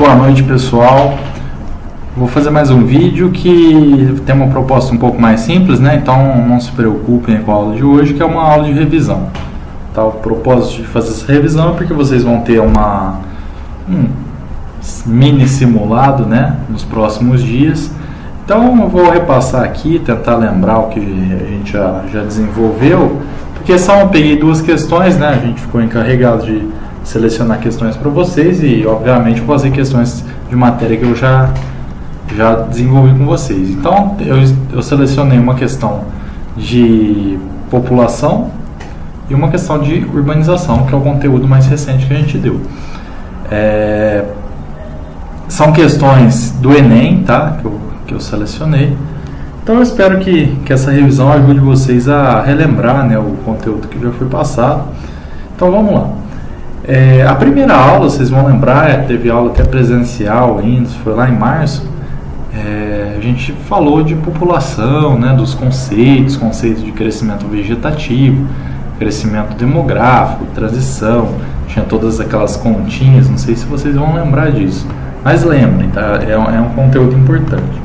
Boa noite, pessoal. Vou fazer mais um vídeo que tem uma proposta um pouco mais simples, né? Então não se preocupem com a aula de hoje, que é uma aula de revisão. Tá? O propósito de fazer essa revisão é porque vocês vão ter um mini simulado, né, nos próximos dias. Então eu vou repassar aqui, tentar lembrar o que a gente já desenvolveu, porque eu peguei duas questões, né? A gente ficou encarregado de selecionar questões para vocês e, obviamente, vou fazer questões de matéria que eu já desenvolvi com vocês. Então, eu selecionei uma questão de população e uma questão de urbanização, que é o conteúdo mais recente que a gente deu. São questões do Enem, tá? Que eu selecionei. Então, eu espero que essa revisão ajude vocês a relembrar, né, o conteúdo que já foi passado. Então, vamos lá. A primeira aula, vocês vão lembrar, teve aula até presencial ainda, foi lá em março. A gente falou de população, né, dos conceitos de crescimento vegetativo, crescimento demográfico, transição, tinha todas aquelas continhas, não sei se vocês vão lembrar disso, mas lembrem, tá? É um conteúdo importante.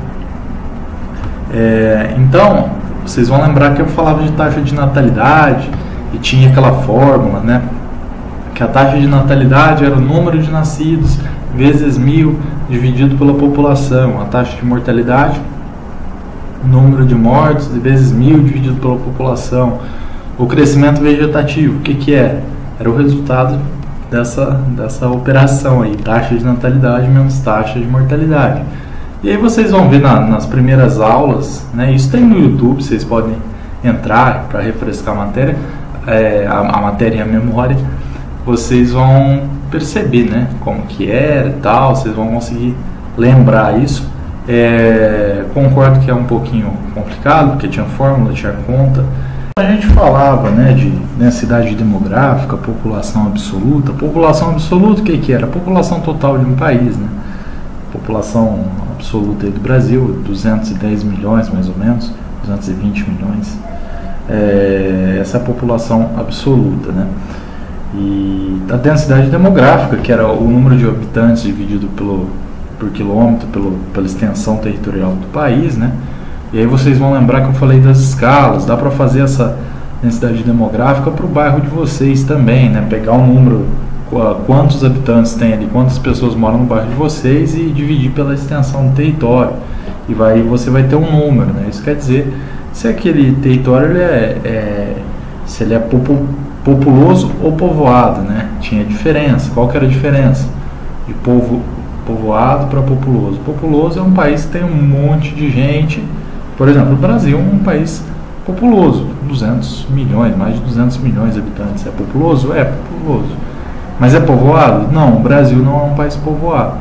Então, vocês vão lembrar que eu falava de taxa de natalidade e tinha aquela fórmula, né? Que a taxa de natalidade era o número de nascidos vezes 1000 dividido pela população. A taxa de mortalidade, número de mortos vezes 1000 dividido pela população. O crescimento vegetativo, o que é? Era o resultado dessa operação aí, taxa de natalidade menos taxa de mortalidade. E aí vocês vão ver nas primeiras aulas, né? Isso tem no YouTube, vocês podem entrar para refrescar a matéria, a matéria e a memória. Vocês vão perceber, né, como que era e tal, vocês vão conseguir lembrar isso. Concordo que é um pouquinho complicado, porque tinha fórmula, tinha conta. A gente falava, né, de densidade demográfica, população absoluta. População absoluta, o que era? A população total de um país, né? População absoluta aí do Brasil, 210 milhões mais ou menos, 220 milhões. Essa é a população absoluta, né? E a densidade demográfica, que era o número de habitantes dividido por quilômetro, pela extensão territorial do país, né? E aí vocês vão lembrar que eu falei das escalas, dá para fazer essa densidade demográfica para o bairro de vocês também, né? Pegar um número, quantos habitantes tem ali, quantas pessoas moram no bairro de vocês e dividir pela extensão do território. E você vai ter um número, né? Isso quer dizer se aquele território se ele é populoso ou povoado, né? Tinha diferença. Qual que era a diferença de povoado para populoso? Populoso é um país que tem um monte de gente. Por exemplo, o Brasil é um país populoso, 200 milhões, mais de 200 milhões de habitantes. É populoso? É populoso. Mas é povoado? Não, o Brasil não é um país povoado.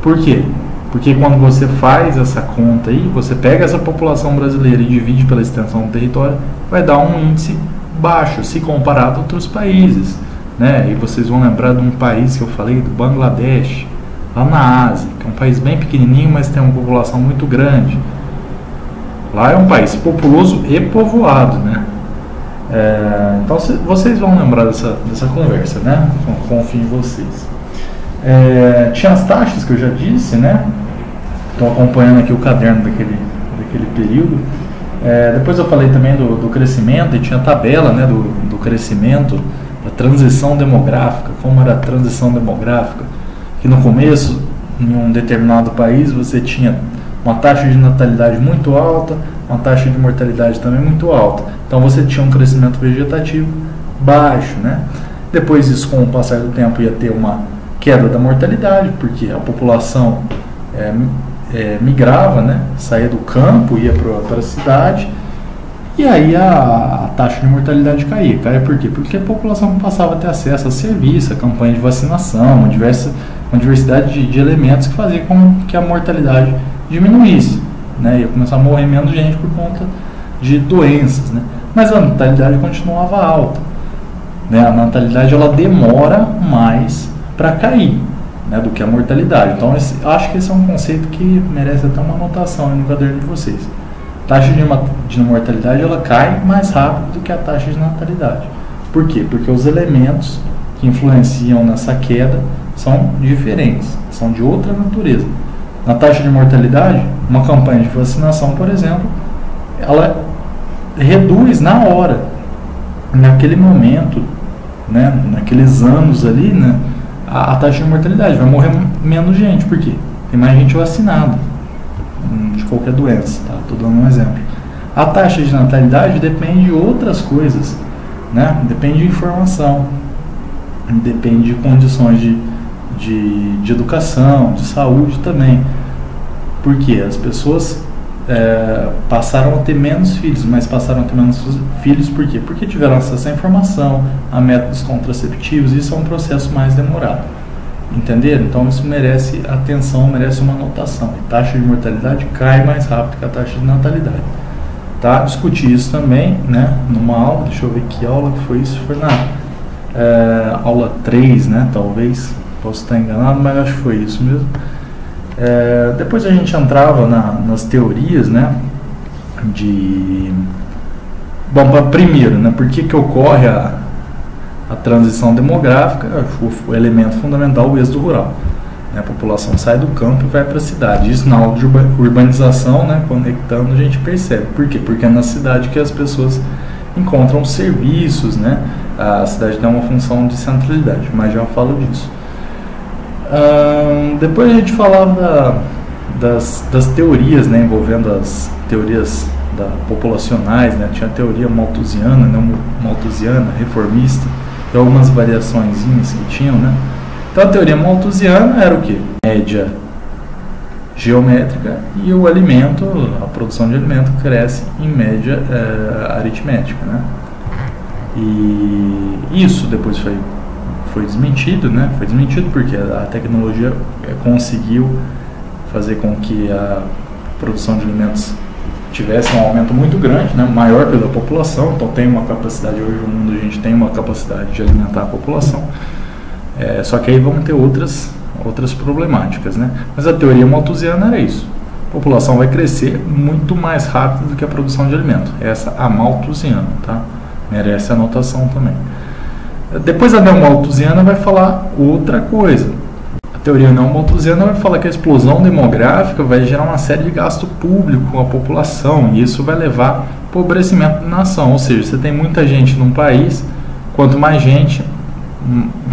Por quê? Porque quando você faz essa conta aí, você pega essa população brasileira e divide pela extensão do território, vai dar um índice baixo, se comparado a outros países, né? E vocês vão lembrar de um país que eu falei, do Bangladesh, lá na Ásia, que é um país bem pequenininho, mas tem uma população muito grande. Lá é um país populoso e povoado, né? Então vocês vão lembrar dessa conversa, né? Confio em vocês. Tinha as taxas que eu já disse, né? Estou acompanhando aqui o caderno daquele período. Depois eu falei também do crescimento, e tinha a tabela, né, do crescimento, da transição demográfica, como era a transição demográfica, que no começo, em um determinado país, você tinha uma taxa de natalidade muito alta, uma taxa de mortalidade também muito alta. Então você tinha um crescimento vegetativo baixo, né? Depois disso, com o passar do tempo, ia ter uma queda da mortalidade, porque a população migrava, né? Saía do campo, ia para a cidade, e aí a taxa de mortalidade caía. Caía por quê? Porque a população passava a ter acesso a serviço, a campanha de vacinação, uma diversidade de elementos que fazia com que a mortalidade diminuísse, né? Ia começar a morrer menos gente por conta de doenças, né? Mas a natalidade continuava alta, né? A natalidade ela demora mais para cair, né, do que a mortalidade. Então acho que esse é um conceito que merece até uma anotação no caderno de vocês. A taxa de mortalidade ela cai mais rápido do que a taxa de natalidade. Por quê? Porque os elementos que influenciam nessa queda são diferentes, são de outra natureza. Na taxa de mortalidade, uma campanha de vacinação, por exemplo, ela reduz na hora, naquele momento, né, naqueles anos ali, né, a taxa de mortalidade. Vai morrer menos gente, por quê? Tem mais gente vacinada de qualquer doença, tá? Estou dando um exemplo. A taxa de natalidade depende de outras coisas, né? Depende de informação, depende de condições de educação, de saúde também. Porque as pessoas passaram a ter menos filhos, mas passaram a ter menos filhos por quê? Porque tiveram acesso à informação, a métodos contraceptivos, e isso é um processo mais demorado. Entenderam? Então isso merece atenção, merece uma anotação. A taxa de mortalidade cai mais rápido que a taxa de natalidade. Tá? Discuti isso também, né, numa aula, deixa eu ver que aula que foi isso, foi na aula 3, né, talvez, posso estar enganado, mas acho que foi isso mesmo. Depois a gente entrava nas teorias, né, bom, primeiro, né, por que ocorre a transição demográfica? O elemento fundamental, o êxodo rural. A população sai do campo e vai para a cidade. Isso na aula de urbanização, né, conectando, a gente percebe. Por quê? Porque é na cidade que as pessoas encontram serviços, né? A cidade tem uma função de centralidade, mas já falo disso. Depois a gente falava das teorias, né, envolvendo as teorias populacionais, né? Tinha a teoria malthusiana, malthusiana, reformista, e algumas variaçõezinhas que tinham, né? Então a teoria malthusiana era o quê? Média geométrica, e o alimento, a produção de alimento cresce em média aritmética, né? E isso depois foi desmentido, né? Foi desmentido porque a tecnologia conseguiu fazer com que a produção de alimentos tivesse um aumento muito grande, né? Maior que a da população. Então tem uma capacidade, hoje no mundo a gente tem uma capacidade de alimentar a população. Só que aí vamos ter outras problemáticas, né? Mas a teoria malthusiana era isso. A população vai crescer muito mais rápido do que a produção de alimento. Essa a malthusiana, tá? Merece anotação também. Depois a neomalthusiana vai falar outra coisa. A teoria neomalthusiana vai falar que a explosão demográfica vai gerar uma série de gasto público com a população, e isso vai levar ao empobrecimento da nação. Ou seja, você tem muita gente num país, quanto mais gente,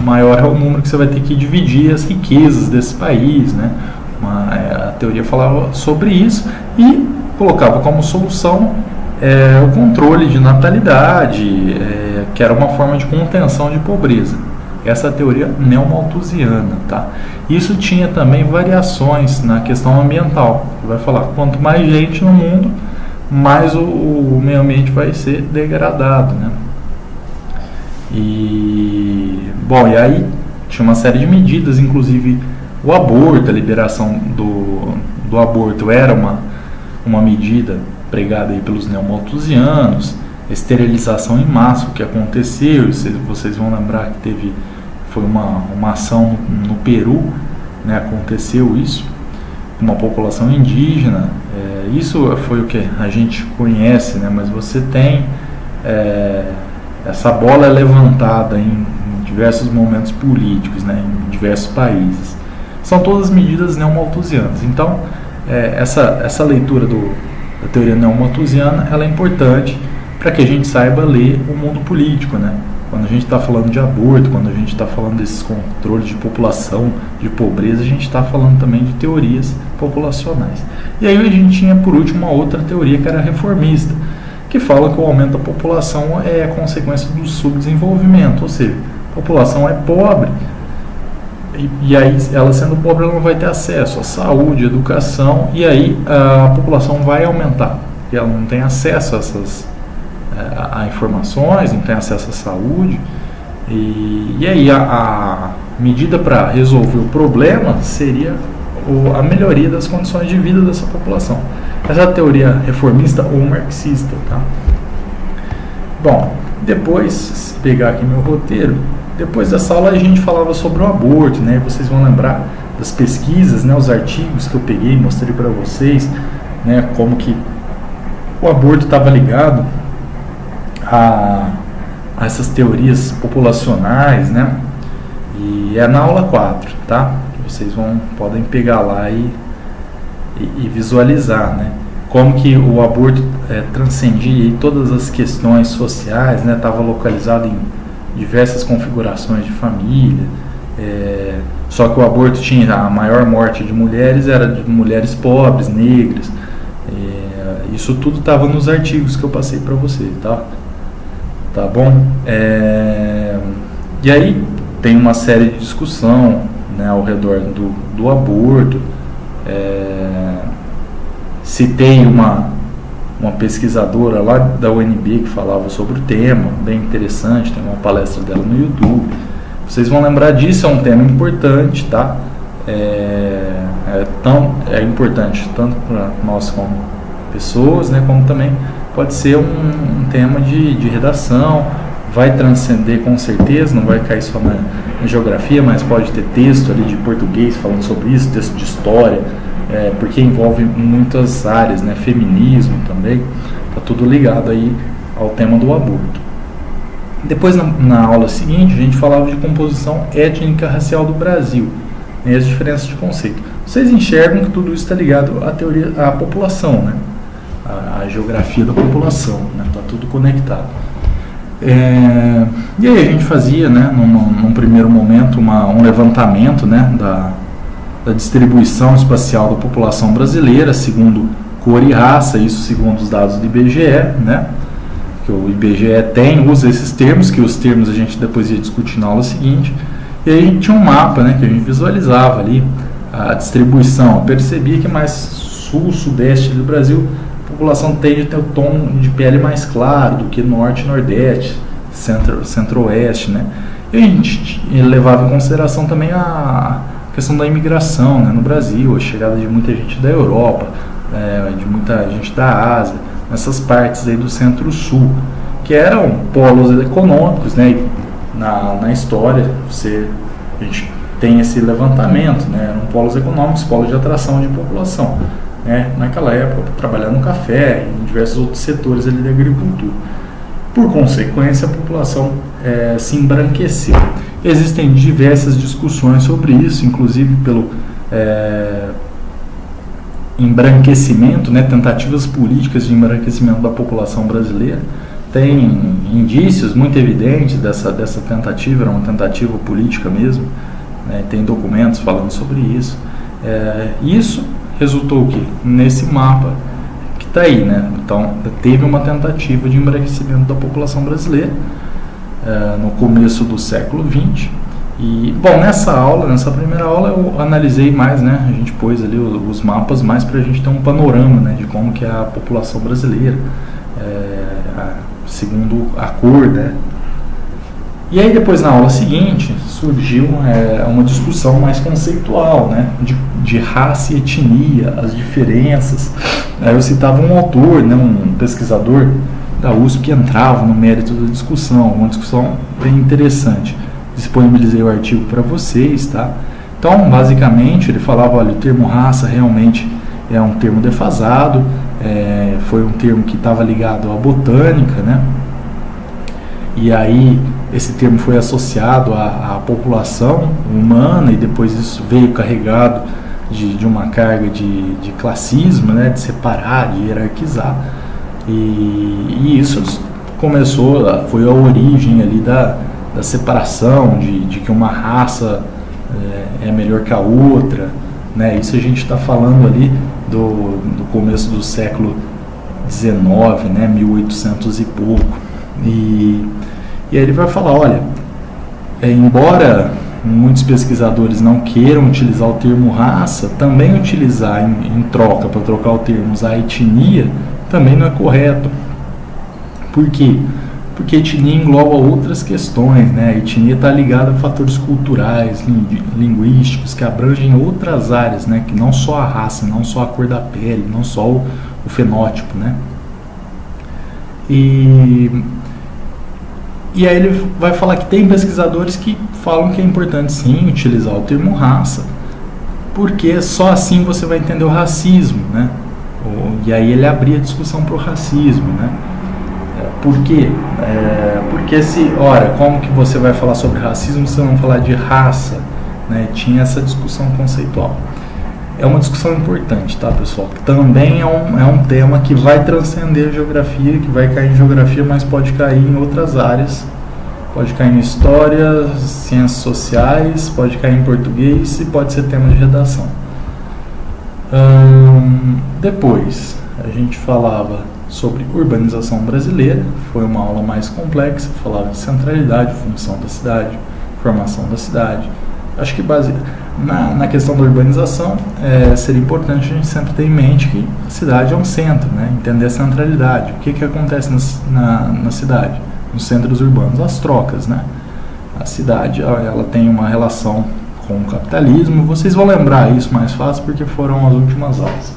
maior é o número que você vai ter que dividir as riquezas desse país, né? A teoria falava sobre isso e colocava como solução o controle de natalidade, que era uma forma de contenção de pobreza. Essa é a teoria neomalthusiana, tá? Isso tinha também variações na questão ambiental, que vai falar que quanto mais gente no mundo, mais o meio ambiente vai ser degradado, né? E aí tinha uma série de medidas, inclusive o aborto, a liberação do aborto era uma medida pregada aí pelos neomalthusianos, esterilização em massa, o que aconteceu, vocês vão lembrar que foi uma ação no Peru, né, aconteceu isso, uma população indígena, isso foi o que a gente conhece, né, mas você tem essa bola levantada em diversos momentos políticos, né, em diversos países. São todas medidas neomalthusianas. Então, essa leitura da teoria neomalthusiana, ela é importante para que a gente saiba ler o mundo político, né? Quando a gente está falando de aborto, quando a gente está falando desses controles de população, de pobreza, a gente está falando também de teorias populacionais. E aí a gente tinha, por último, uma outra teoria que era reformista, que fala que o aumento da população é a consequência do subdesenvolvimento, ou seja, a população é pobre, e aí ela sendo pobre ela não vai ter acesso à saúde, à educação, e aí a população vai aumentar, e ela não tem acesso a informações, não tem acesso à saúde, e aí a medida para resolver o problema seria a melhoria das condições de vida dessa população. Essa é a teoria reformista ou marxista, tá? Bom, depois, se pegar aqui meu roteiro, depois dessa aula a gente falava sobre o aborto, né? Vocês vão lembrar das pesquisas, né? Os artigos que eu peguei, mostrei para vocês, né? Como que o aborto estava ligado a essas teorias populacionais, né? E é na aula 4, tá? Vocês podem pegar lá e visualizar, né? Como que o aborto transcendia todas as questões sociais, né? Estava localizado em diversas configurações de família, só que o aborto tinha a maior morte de mulheres, era de mulheres pobres, negras. Isso tudo estava nos artigos que eu passei para você, tá bom? E aí tem uma série de discussão, né, ao redor do aborto. Citei uma pesquisadora lá da UNB que falava sobre o tema, bem interessante, tem uma palestra dela no YouTube. Vocês vão lembrar disso, é um tema importante, tá? É importante tanto para nós como pessoas, né, como também pode ser um tema de redação, vai transcender com certeza, não vai cair só na geografia, mas pode ter texto ali de português falando sobre isso, texto de história, porque envolve muitas áreas, né, feminismo também, tá tudo ligado aí ao tema do aborto. Depois, na aula seguinte, a gente falava de composição étnica racial do Brasil, né, as diferenças de conceito. Vocês enxergam que tudo isso está ligado à população, né, à geografia da população, né, está tudo conectado. E aí a gente fazia, né, num primeiro momento um levantamento, né, da distribuição espacial da população brasileira segundo cor e raça, isso segundo os dados do IBGE, né, que o IBGE usa esses termos, que os termos a gente depois ia discutir na aula seguinte. E aí a gente tinha um mapa, né, que a gente visualizava ali a distribuição. Eu percebia que mais sul, sudeste do Brasil, a população tende a ter o tom de pele mais claro do que norte e nordeste, centro-oeste, né. E a gente levava em consideração também a questão da imigração, né, no Brasil, a chegada de muita gente da Europa, de muita gente da Ásia, nessas partes aí do centro-sul, que eram polos econômicos, né, na história, a gente tem esse levantamento, né, eram polos econômicos, polos de atração de população, né, naquela época, trabalhar no café e em diversos outros setores ali da agricultura. Por consequência, a população se embranqueceu. Existem diversas discussões sobre isso, inclusive pelo embranquecimento, né, tentativas políticas de embranquecimento da população brasileira. Tem indícios muito evidentes dessa tentativa, era uma tentativa política mesmo, né, tem documentos falando sobre isso. Isso resultou o quê? Nesse mapa que está aí, né? Então, teve uma tentativa de embranquecimento da população brasileira no começo do século XX. E, bom, nessa primeira aula eu analisei mais, né, a gente pôs ali os mapas mais para a gente ter um panorama, né, de como que é a população brasileira, segundo a cor, né. E aí depois na aula seguinte surgiu uma discussão mais conceitual, né, de raça e etnia, as diferenças. Aí eu citava um autor, né, um pesquisador da USP que entrava no mérito da discussão, uma discussão bem interessante. Disponibilizei o artigo para vocês, tá? Então, basicamente, ele falava, olha, o termo raça realmente é um termo defasado, foi um termo que estava ligado à botânica, né? E aí, esse termo foi associado à população humana e depois isso veio carregado de uma carga de classismo, né? De separar, de hierarquizar. E isso foi a origem ali da separação, de que uma raça é melhor que a outra, né? Isso a gente está falando ali do começo do século XIX, né? 1800 e pouco. E aí ele vai falar, olha, embora muitos pesquisadores não queiram utilizar o termo raça, também utilizar em troca, para trocar o termo, usar etnia, também não é correto. Por quê? Porque a etnia engloba outras questões, né? A etnia está ligada a fatores culturais, linguísticos, que abrangem outras áreas, né? Que não só a raça, não só a cor da pele, não só o fenótipo, né? E aí ele vai falar que tem pesquisadores que falam que é importante sim utilizar o termo raça, porque só assim você vai entender o racismo, né? E aí ele abria a discussão para o racismo, né? Por quê? Porque como que você vai falar sobre racismo se não falar de raça? Né? Tinha essa discussão conceitual. É uma discussão importante, tá, pessoal? Também é um tema que vai transcender a geografia, que vai cair em geografia, mas pode cair em outras áreas. Pode cair em história, ciências sociais, pode cair em português e pode ser tema de redação. Depois, a gente falava sobre urbanização brasileira, foi uma aula mais complexa, falava de centralidade, função da cidade, formação da cidade. Acho que na questão da urbanização seria importante a gente sempre ter em mente que a cidade é um centro, né? Entender a centralidade. O que acontece na cidade, nos centros urbanos? As trocas, né? A cidade ela tem uma relação com o capitalismo. Vocês vão lembrar isso mais fácil porque foram as últimas aulas.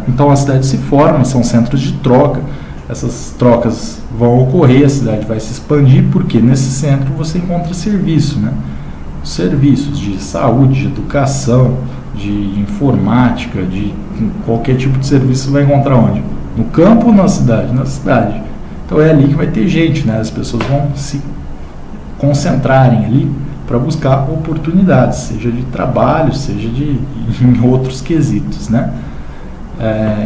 Então a cidade se forma, são centros de troca. Essas trocas vão ocorrer, a cidade vai se expandir porque nesse centro você encontra serviço, né? Serviços de saúde, de educação, de informática, de qualquer tipo de serviço você vai encontrar onde? No campo ou na cidade? Na cidade. Então é ali que vai ter gente, né? As pessoas vão se concentrarem ali para buscar oportunidades, seja de trabalho, seja em outros quesitos, né?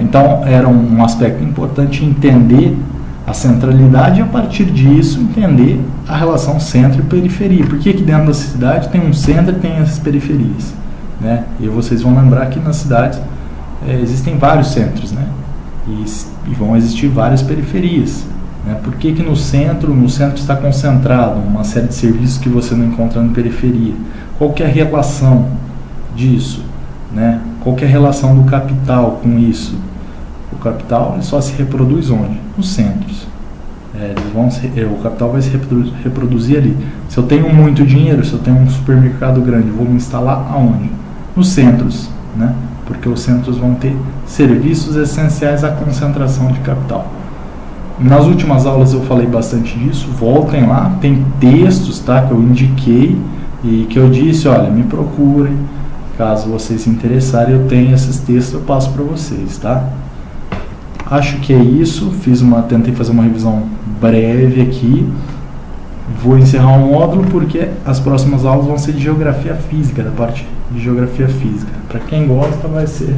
Então era um aspecto importante entender a centralidade e a partir disso entender a relação centro e periferia. Por que dentro da cidade tem um centro e tem as periferias, né? E vocês vão lembrar que nas cidades existem vários centros, né? E vão existir várias periferias, né? Por que no centro está concentrado uma série de serviços que você não encontra na periferia? Qual que é a relação disso, né? Qual que é a relação do capital com isso? O capital ele só se reproduz onde? Nos centros. O capital vai se reproduzir ali. Se eu tenho muito dinheiro, se eu tenho um supermercado grande, eu vou me instalar aonde? Nos centros, né? Porque os centros vão ter serviços essenciais à concentração de capital. Nas últimas aulas eu falei bastante disso, voltem lá, tem textos, tá, que eu indiquei e que eu disse, olha, me procurem, caso vocês se interessarem, eu tenho esses textos, eu passo para vocês, tá? Acho que é isso, tentei fazer uma revisão breve aqui, vou encerrar um módulo porque as próximas aulas vão ser de geografia física, da parte de geografia física. Para quem gosta vai ser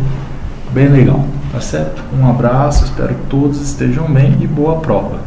bem legal, tá certo? Um abraço, espero que todos estejam bem e boa prova!